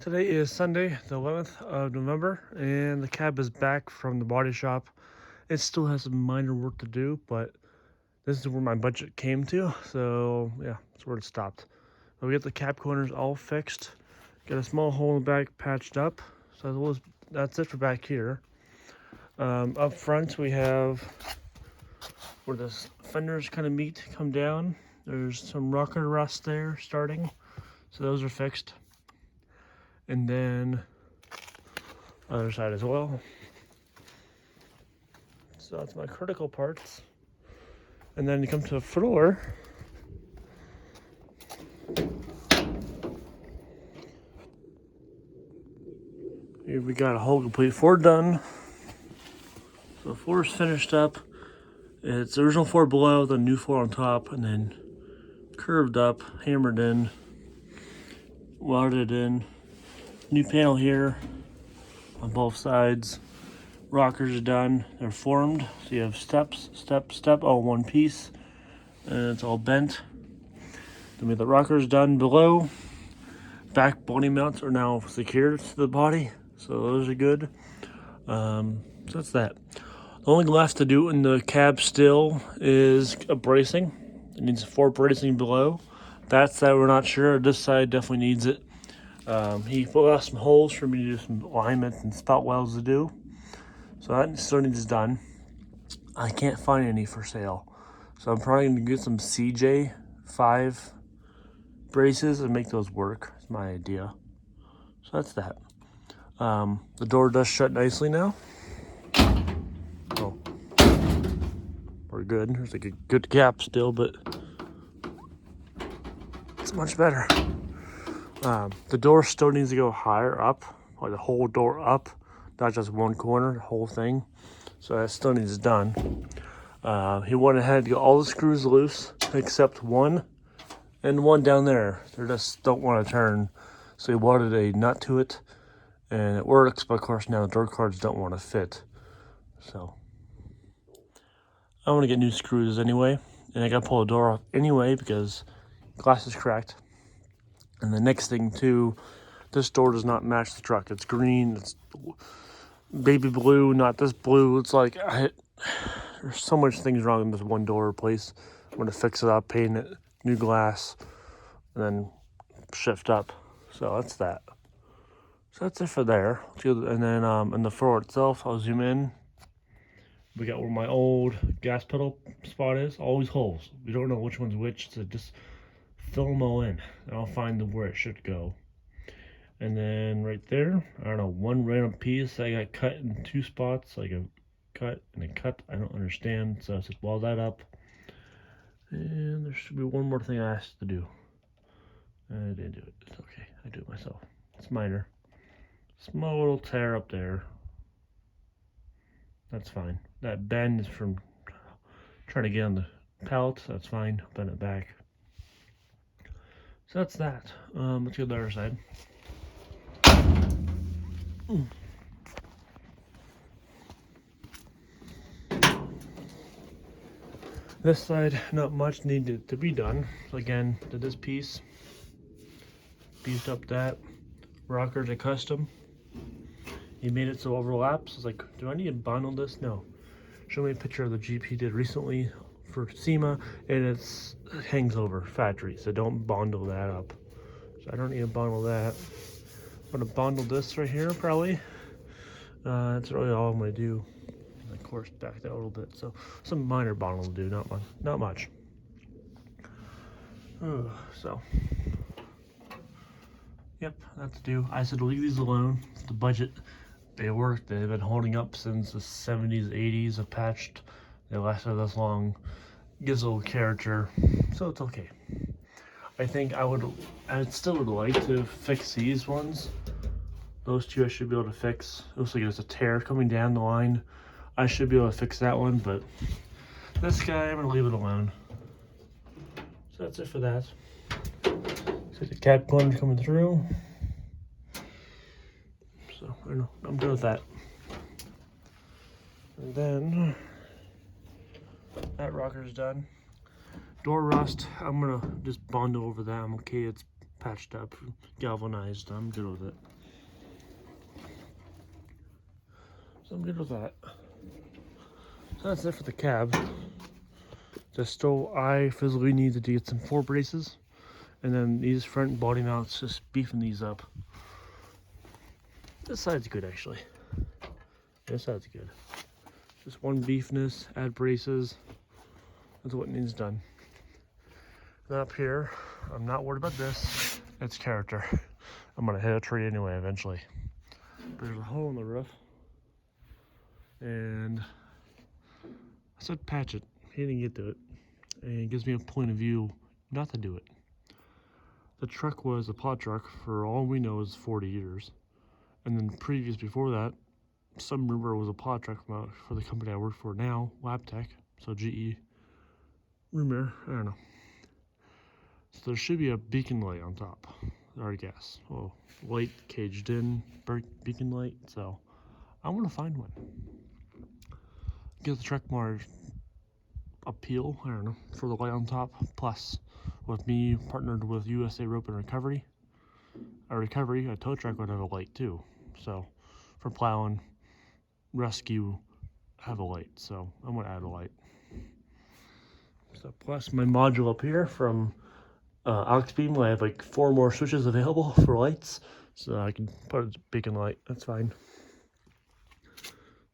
Today is Sunday, the 11th of November, and the cab is back from the body shop. It still has some minor work to do, but this is where my budget came to, so yeah, that's where it stopped. But we got the cab corners all fixed, got a small hole in the back patched up, so that's it for back here. Up front we have where the fenders kind of meet, come down. There's some rocker rust there starting, so those are fixed. And then other side as well. So that's my critical parts. And then you come to the floor. Here we got a whole complete floor done. So the floor is finished up. It's the original floor below, the new floor on top, and then curved up, hammered in, welded in. New panel here on both sides. Rockers are done. They're formed. So you have steps, step, step, all one piece. And it's all bent. Then we have the rockers done below. Back body mounts are now secured to the body. So those are good. So that's that. The only left to do in the cab still is a bracing. It needs 4 bracing below. That side we're not sure. This side definitely needs it. He put out some holes for me to do some alignments and spout welds to do. So that still needs done. I can't find any for sale. So I'm probably going to get some CJ5 braces and make those work. That's my idea. So that's that. The door does shut nicely now. Oh, we're good. There's like a good gap still, but it's much better. The door still needs to go higher up, like the whole door up, not just one corner, the whole thing. So that still needs done. He went ahead to get all the screws loose except one and one down there. They just don't want to turn. So he welded a nut to it and it works, but of course now the door cards don't want to fit. So I want to get new screws anyway, and I got to pull the door off anyway because glass is cracked. And the next thing too, this door does not match the truck. It's green, it's baby blue, not this blue. It's like, there's so much things wrong in this one door place. I'm gonna fix it up, paint it, new glass, and then shift up. So that's that. So that's it for there. And then in the floor itself, I'll zoom in. We got where my old gas pedal spot is. Always holes. We don't know which one's which, so just fill them all in, and I'll find where it should go. And then right there, I don't know, one random piece I got cut in 2 spots, like a cut and a cut. I don't understand, so I just weld that up. And there should be one more thing I asked to do. I didn't do it. It's okay. I do it myself. It's minor. Small little tear up there. That's fine. That bend is from trying to get on the pallet. That's fine. Bend it back. So that's that. Let's go to the other side. This side, not much needed to be done. So again, did this piece, beefed up that. Rockers are custom. He made it so it overlaps. It's like, do I need to bundle this? No. Show me a picture of the Jeep he did recently for SEMA, and it hangs over factory, so don't bundle that up. So I don't need to bundle that. I'm gonna bundle this right here probably. That's really all I'm gonna do. Of course, back that a little bit. So some minor bundle to do, not much. So, yep, that's due. I said leave these alone. The budget, they worked. They've been holding up since the 70s, 80s. Have patched. They lasted this long. Gives a little character, so it's okay. I think I still would like to fix these ones. Those 2 I should be able to fix. It looks like there's a tear coming down the line. I should be able to fix that one, but this guy, I'm gonna leave it alone. So that's it for that. So the cab corner coming through. So I don't know, I'm done with that. And then that rocker's done. Door rust, I'm gonna just bond over that. I'm okay, it's patched up, galvanized, I'm good with it. So I'm good with that. So that's it for the cab. I physically needed to get some 4 braces, and then these front body mounts, just beefing these up. This side's good actually. This side's good. Just one beefness, add braces. That's what needs done. Then up here, I'm not worried about this. It's character. I'm gonna hit a tree anyway eventually. There's a hole in the roof, and I said patch it. He didn't get to it, and it gives me a point of view not to do it. The truck was a pot truck for all we know is 40 years, and then previous before that, some rumor was a pot truck for the company I work for now, Wabtec, so GE. Rumor, I don't know. So there should be a beacon light on top, I guess. Oh, light caged in, beacon light, so I want to find one. Give the truck more appeal, I don't know, for the light on top. Plus, with me partnered with USA Rope and Recovery, a tow truck would have a light too. So for plowing, rescue, have a light. So I'm gonna add a light. So plus my module up here from Auxbeam, I have like 4 more switches available for lights, so I can put a beacon light. That's fine.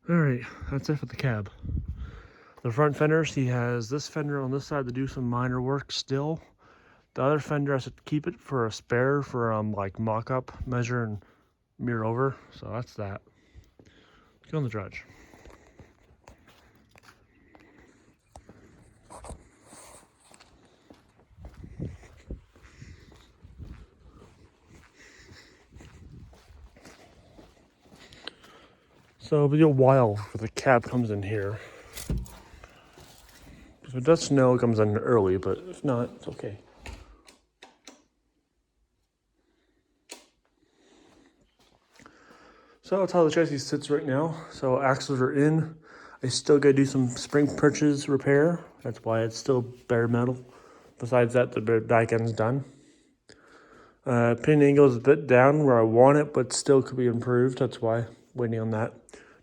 All right, that's it for the cab. The front fenders, he has this fender on this side to do some minor work still. The other fender, I should keep it for a spare for like mock-up, measure and mirror over. So that's that. Let's go on the dredge. So it'll be a while before the cab comes in here. If it does snow, it comes in early, but if not, it's okay. So that's how the chassis sits right now. So axles are in. I still gotta do some spring perches repair. That's why it's still bare metal. Besides that, the back end's done. Pin angle is a bit down where I want it, but still could be improved. That's why waiting on that.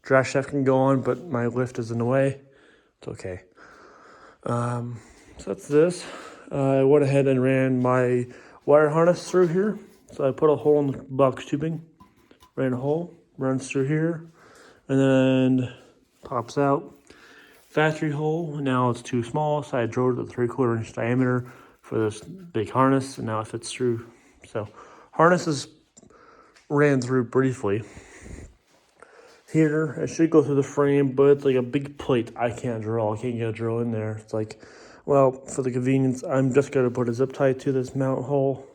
Draft shaft can go on, but my lift is in the way. It's okay. So that's this. I went ahead and ran my wire harness through here. So I put a hole in the box tubing, ran a hole, runs through here, and then pops out. Factory hole, now it's too small, so I drilled it 3/4 inch diameter for this big harness, and now it fits through. So harnesses ran through briefly. Here, it should go through the frame, but it's like a big plate I can't drill. I can't get a drill in there. It's like, well, for the convenience, I'm just gonna put a zip tie to this mount hole.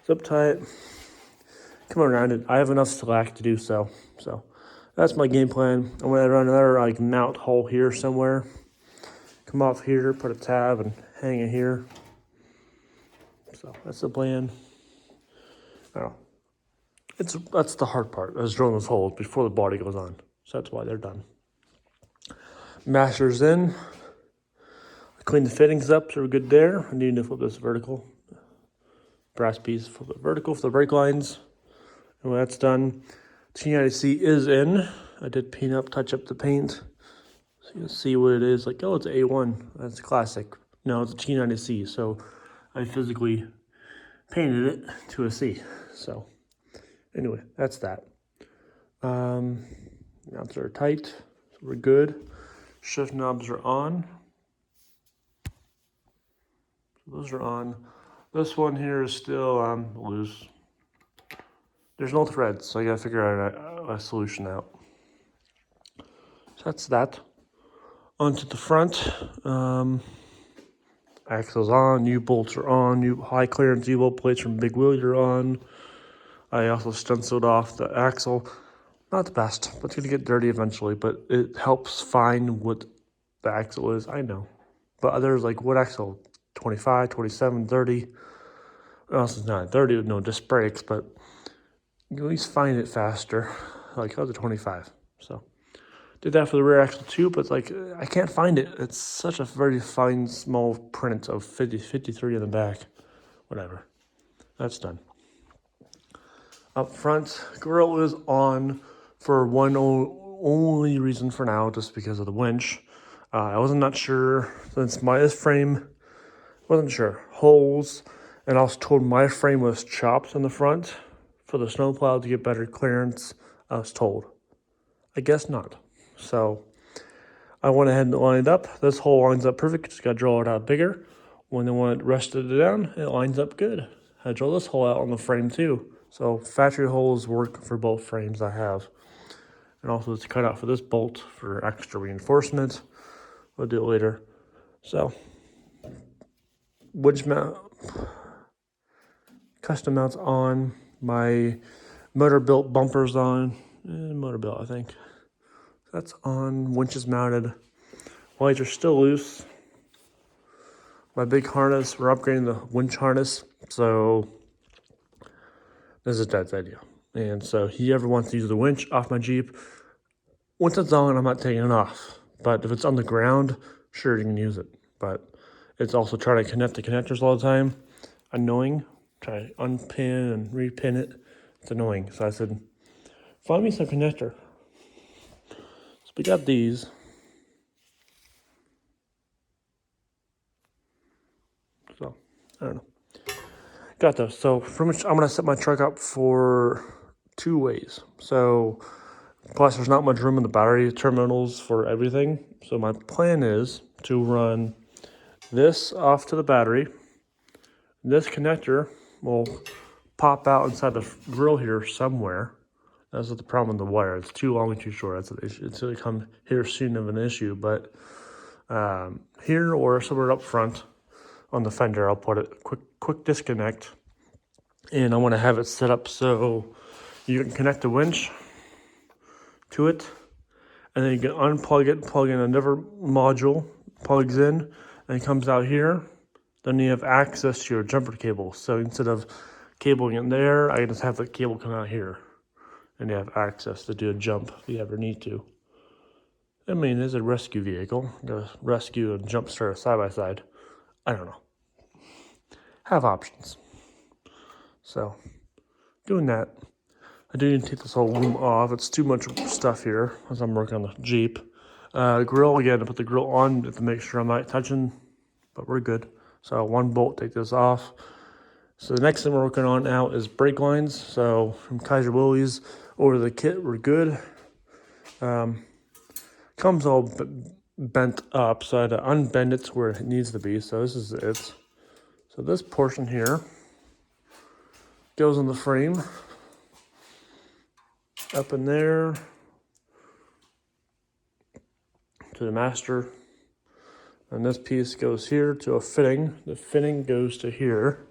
Zip tie it, come around it. I have enough slack to do so. So that's my game plan. I'm gonna run another like mount hole here somewhere. Come off here, put a tab and hang it here. So that's the plan. Oh, that's the hard part, is drilling those holes before the body goes on. So that's why they're done. Master's in. I cleaned the fittings up, so we're good there. I need to flip this vertical. Brass piece, flip it vertical for the brake lines. And when that's done, T90C is in. I did paint up, touch up the paint. So you'll see what it is. Like, oh, it's an A1. That's classic. No, it's a T90C. So I physically painted it to a C. So anyway, that's that. Mounts are tight, so we're good. Shift knobs are on. So those are on. This one here is still loose. There's no threads, so I gotta figure out a solution out. So that's that. Onto the front. Axles on, U-bolts are on, new high clearance U-bolt plates from Big Willie are on. I also stenciled off the axle. Not the best, but it's gonna get dirty eventually, but it helps find what the axle is, I know. But others like, what axle? 25, 27, 30. What else is not? 30 with no disc brakes, but you can at least find it faster. Like, how's a 25? So did that for the rear axle too, but it's like, I can't find it. It's such a very fine, small print of 53 in the back. Whatever. That's done. Up front, grill is on for 1 only reason for now, just because of the winch. I wasn't not sure, since this frame, wasn't sure. Holes, and I was told my frame was chopped in the front for the snowplow to get better clearance, I was told. I guess not. So I went ahead and lined up. This hole lines up perfect, just gotta draw it out bigger. When they want it rested it down, it lines up good. I draw this hole out on the frame too. So factory holes work for both frames I have. And also it's cut out for this bolt for extra reinforcement. We'll do it later. So, winch mount, custom mounts on, my motor built bumpers on, motor built I think. That's on, winch is mounted. Lights are still loose. My big harness, we're upgrading the winch harness, so this is Dad's idea. And so he ever wants to use the winch off my Jeep, once it's on, I'm not taking it off. But if it's on the ground, sure, you can use it. But it's also trying to connect the connectors all the time. Annoying. Try to unpin and repin it. It's annoying. So I said, find me some connector. So we got these. So, I don't know. Got those. So pretty much I'm going to set my truck up for 2 ways. So plus there's not much room in the battery terminals for everything. So my plan is to run this off to the battery. This connector will pop out inside the grill here somewhere. That's the problem with the wire. It's too long and too short. That's an issue. It's going to come here soon of an issue. But here or somewhere up front on the fender, I'll put it quick disconnect. And I want to have it set up so you can connect the winch to it, and then you can unplug it, plug in another module, plugs in, and it comes out here. Then you have access to your jumper cable. So instead of cabling in there, I just have the cable come out here, and you have access to do a jump if you ever need to. I mean, it's a rescue vehicle. To rescue and jump start side by side. I don't know. Have options. So, doing that. I do need to take this whole loom off. It's too much stuff here as I'm working on the Jeep. Grill, again, to put the grill on to make sure I'm not touching, but we're good. So one bolt, take this off. So the next thing we're working on now is brake lines. So from Kaiser Willys over the kit, we're good. Comes all bent up, so I had to unbend it to where it needs to be. So this is it. So this portion here goes on the frame. Up in there to the master, and this piece goes here to a fitting. The fitting goes to here.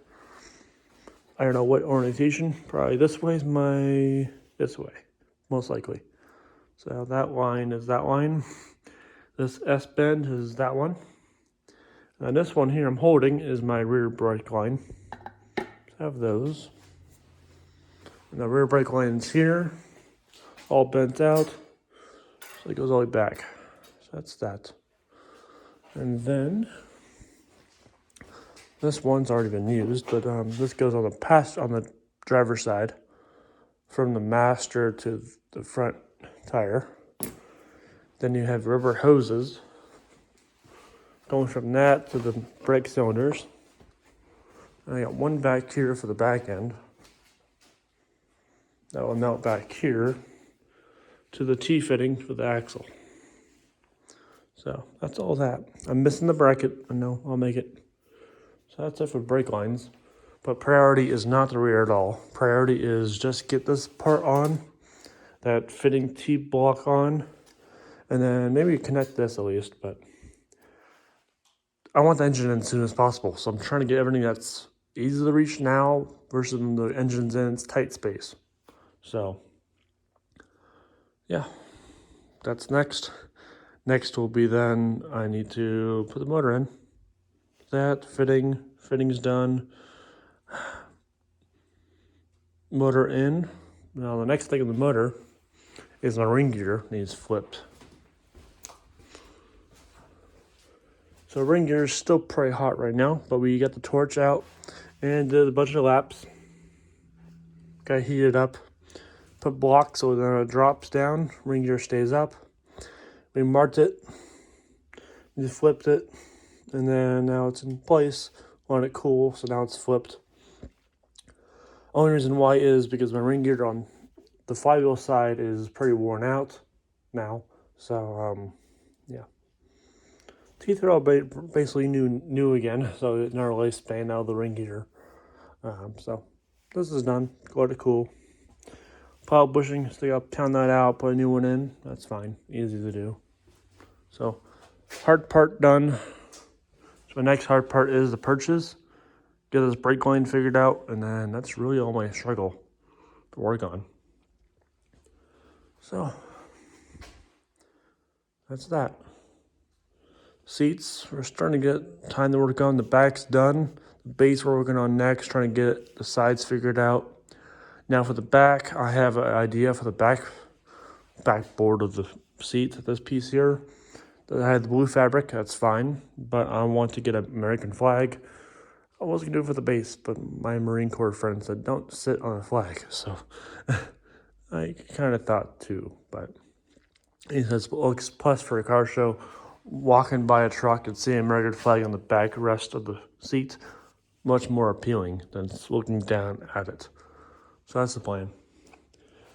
I don't know what orientation. Probably this way is this way, most likely. So that line is that line. This S bend is that one, and this one here I'm holding is my rear brake line. So I have those, and the rear brake line is here. All bent out, so it goes all the way back. So that's that. And then this one's already been used, but this goes on the driver's side, from the master to the front tire. Then you have rubber hoses going from that to the brake cylinders. And I got one back here for the back end. That will mount back here to the T-fitting for the axle. So that's all that. I'm missing the bracket. I know, I'll make it. So that's it for brake lines. But priority is not the rear at all. Priority is just get this part on, that fitting T-block on, and then maybe connect this at least, but I want the engine in as soon as possible. So I'm trying to get everything that's easy to reach now versus when the engine's in its tight space. So yeah, that's next. Next will be then I need to put the motor in. That fitting's done. Motor in. Now the next thing in the motor is my ring gear needs flipped. So ring gear is still pretty hot right now, but we got the torch out and did a bunch of laps. Got heated up. put blocks so then it drops down, ring gear stays up. We marked it, just flipped it, and then now it's in place. Let it cool, so now it's flipped. Only reason why is because my ring gear on the flywheel side is pretty worn out now. So yeah, teeth are all basically new again. So in our lifespan now the ring gear. So this is done. Let it cool. Pile bushing, still got to pound that out, put a new one in. That's fine, easy to do. So hard part done. So my next hard part is the perches. Get this brake line figured out, and then that's really all my struggle to work on. So that's that. Seats, we're starting to get time to work on. The back's done. The base we're working on next, trying to get the sides figured out. Now for the back, I have an idea for the backboard of the seat, this piece here. I had the blue fabric, that's fine, but I want to get an American flag. I was gonna do it for the base, but my Marine Corps friend said don't sit on a flag, so I kind of thought too, but he says, looks plus for a car show, walking by a truck and seeing an American flag on the back rest of the seat, much more appealing than looking down at it. So that's the plan.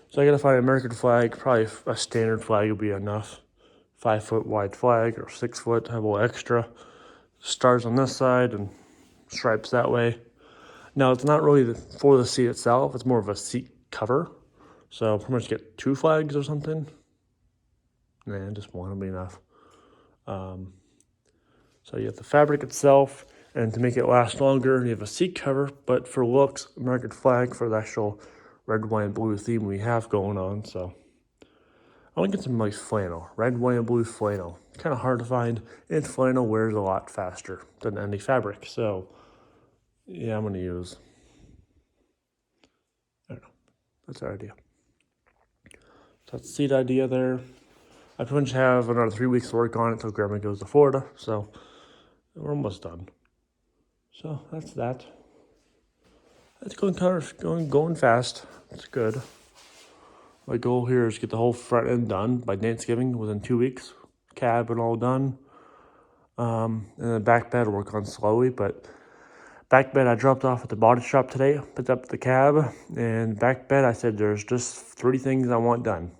So I gotta find an American flag, probably a standard flag would be enough. 5 foot wide flag or 6 foot, have a little extra. Stars on this side and stripes that way. Now it's not really for the seat itself, it's more of a seat cover. So pretty much get 2 flags or something. Nah, just one will be enough. So you have the fabric itself, and to make it last longer, you have a seat cover, but for looks, American flag for the actual red, white, and blue theme we have going on. So I want to get some nice flannel, red, white, and blue flannel. Kind of hard to find, and flannel wears a lot faster than any fabric. So yeah, I'm gonna use, I don't know, that's our idea. So that's the seat idea there. I pretty much have another 3 weeks to work on it until Grandma goes to Florida, so we're almost done. So that's that. It's going fast. It's good. My goal here is to get the whole front end done by Thanksgiving within 2 weeks. Cab and all done. And the back bed I'll work on slowly, but back bed I dropped off at the body shop today, picked up the cab, and back bed I said there's just 3 things I want done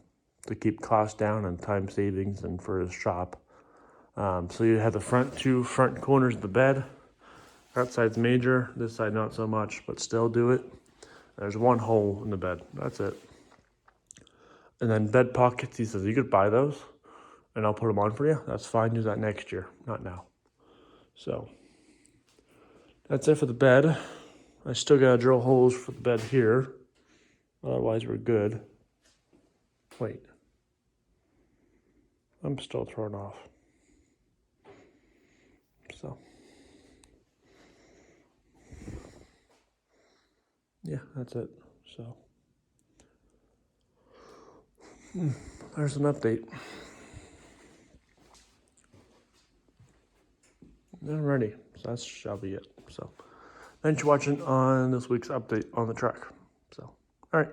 to keep costs down and time savings and for his shop. So you have the 2 front corners of the bed. That side's major, this side not so much, but still do it. There's 1 hole in the bed, that's it. And then bed pockets, he says you could buy those and I'll put them on for you. That's fine, do that next year, not now. So that's it for the bed. I still gotta drill holes for the bed here. Otherwise we're good. Wait. I'm still thrown off. So yeah, that's it. So there's an update. Alrighty, so that shall be it. So thanks for watching on this week's update on the truck. So, alright.